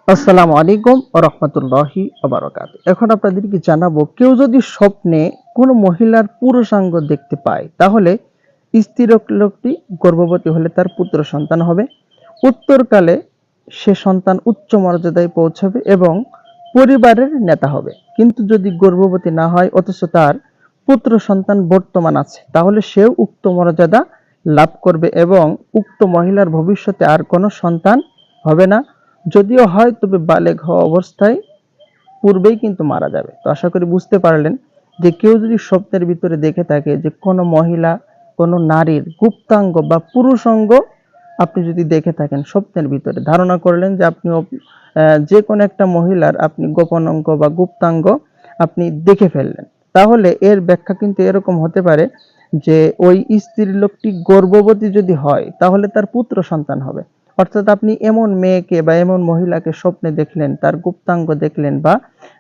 আসসালামু আলাইকুম ওয়া রাহমাতুল্লাহি ওয়া বারাকাতুহু। এখন আপনাদেরকে জানাবো, কেউ যদি স্বপ্নে কোনো মহিলার পুরুষাঙ্গ দেখতে পায়, তাহলে স্ত্রীলোক লোকটি গর্ভবতী হলে তার পুত্র সন্তান হবে। উত্তরকালে সে সন্তান উচ্চ মর্যাদায় পৌঁছাবে এবং পরিবারের নেতা হবে। কিন্তু যদি গর্ভবতী না হয় অথচ তার পুত্র সন্তান বর্তমান আছে, তাহলে সেও উক্ত মর্যাদা লাভ করবে এবং উক্ত মহিলার ভবিষ্যতে আর কোনো সন্তান হবে না। যদিও হয়, তবে বালেগ হওয়া অবস্থায় পূর্বেই কিন্তু মারা যাবে। তো আশা করি বুঝতে পারলেন যে কেউ যদি স্বপ্নের ভিতরে দেখে থাকে যে কোনো মহিলা, কোনো নারীর গুপ্তাঙ্গ বা পুরুষাঙ্গ আপনি যদি দেখে থাকেন স্বপ্নের ভিতরে, ধারণা করলেন যে আপনি যে কোনো একটা মহিলার আপনি গোপন অঙ্গ বা গুপ্তাঙ্গ আপনি দেখে ফেললেন, তাহলে এর ব্যাখ্যা কিন্তু এরকম হতে পারে যে ওই স্ত্রী লোকটি গর্ভবতী যদি হয়, তাহলে তার পুত্র সন্তান হবে। অর্থাৎ আপনি এমন মেয়েকে বা এমন মহিলাকে স্বপ্নে দেখলেন, তার গুপ্তাঙ্গ দেখলেন বা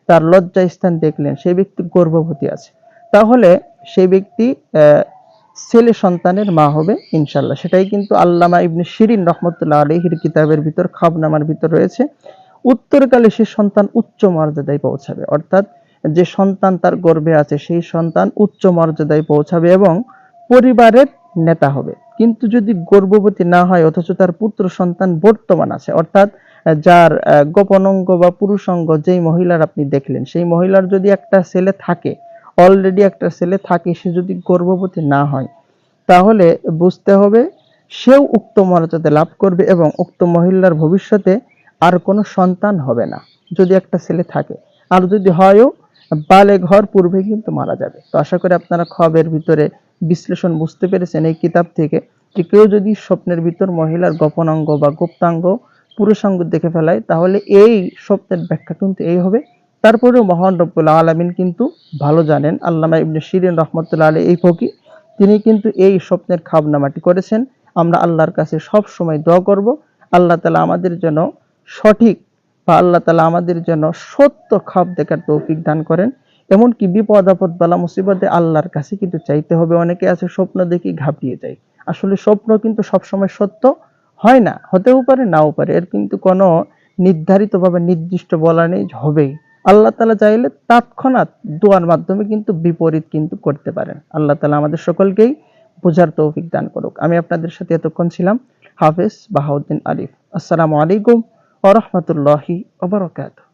তার লজ্জাস্থান দেখলেন, সেই ব্যক্তি গর্ভবতী আছে, তাহলে সেই ব্যক্তি ছেলে সন্তানের মা হবে ইনশাল্লাহ। সেটাই কিন্তু আল্লামা ইবনে শিরিন রহমতুল্লাহ আলাইহির কিতাবের ভিতর, খাবনামার ভিতর রয়েছে। উত্তরকালে সে সন্তান উচ্চ মর্যাদায় পৌঁছাবে, অর্থাৎ যে সন্তান তার গর্ভে আছে সেই সন্তান উচ্চ মর্যাদায় পৌঁছাবে এবং পরিবারের নেতা হবে। কিন্তু যদি গর্ভবতী না হয় অথচ তার পুত্র সন্তান বর্তমান আছে, অর্থাৎ যার গোপন অঙ্গ বা পুরুষাঙ্গ যেই মহিলার আপনি দেখলেন, সেই মহিলার যদি একটা ছেলে থাকে, অলরেডি একটা ছেলে থাকে, সে যদি গর্ভবতী না হয়, তাহলে বুঝতে হবে সেও উক্ত মর্যাদা লাভ করবে এবং উক্ত মহিলার ভবিষ্যতে আর কোনো সন্তান হবে না, যদি একটা ছেলে থাকে। আর যদি হয়ও, বালেগ হওয়ার পূর্বে কিন্তু মারা যাবে। তো আশা করি আপনারা খবের ভিতরে বিশ্লেষণ বুঝতে পেরেছেন এই কিতাব থেকে, যে কেউ যদি স্বপ্নের ভিতর মহিলার গোপন অঙ্গ বা গুপ্তাঙ্গ পুরুষাঙ্গ দেখে ফেলায়, তাহলে এই স্বপ্নের ব্যাখ্যা কিন্তু এই হবে। তারপরেও মহান রব্বুল আলামিন কিন্তু ভালো জানেন, আল্লামা ইবনে শিরিন রহমতুল্লাহ আলাইহি এই ফকিহ, তিনি কিন্তু এই স্বপ্নের খাবনামাটি করেছেন। আমরা আল্লাহর কাছে সব সময় দোয়া করব, আল্লাহ তাআলা আমাদের জন্য সঠিক বা আল্লাহ তাআলা আমাদের জন্য সত্য খাব দেখার তৌফিক দান করেন। এমনকি বিপদ আপদ বালা মুসিবতে আল্লাহর কাছে কিন্তু চাইতে হবে। অনেকে আছে স্বপ্ন দেখি ঘাবড়িয়ে যায়। আসলে স্বপ্ন কিন্তু সবসময় সত্য হয় না, হতেও পারে নাও পারে, এর কিন্তু কোনো নির্ধারিত ভাবে নির্দিষ্ট বলা নেই হবেই। আল্লাহ তাআলা চাইলে তৎক্ষণাৎ দোয়ার মাধ্যমে কিন্তু বিপরীত কিন্তু করতে পারেন। আল্লাহ তাআলা আমাদের সকলকেই বোঝার তৌফিক দান করুক। আমি আপনাদের সাথে এতক্ষণ ছিলাম হাফেজ বাহাউদ্দিন আলিফ। আসসালামু আলাইকুম ওয়া রাহমাতুল্লাহি ওয়া বারাকাতুহু।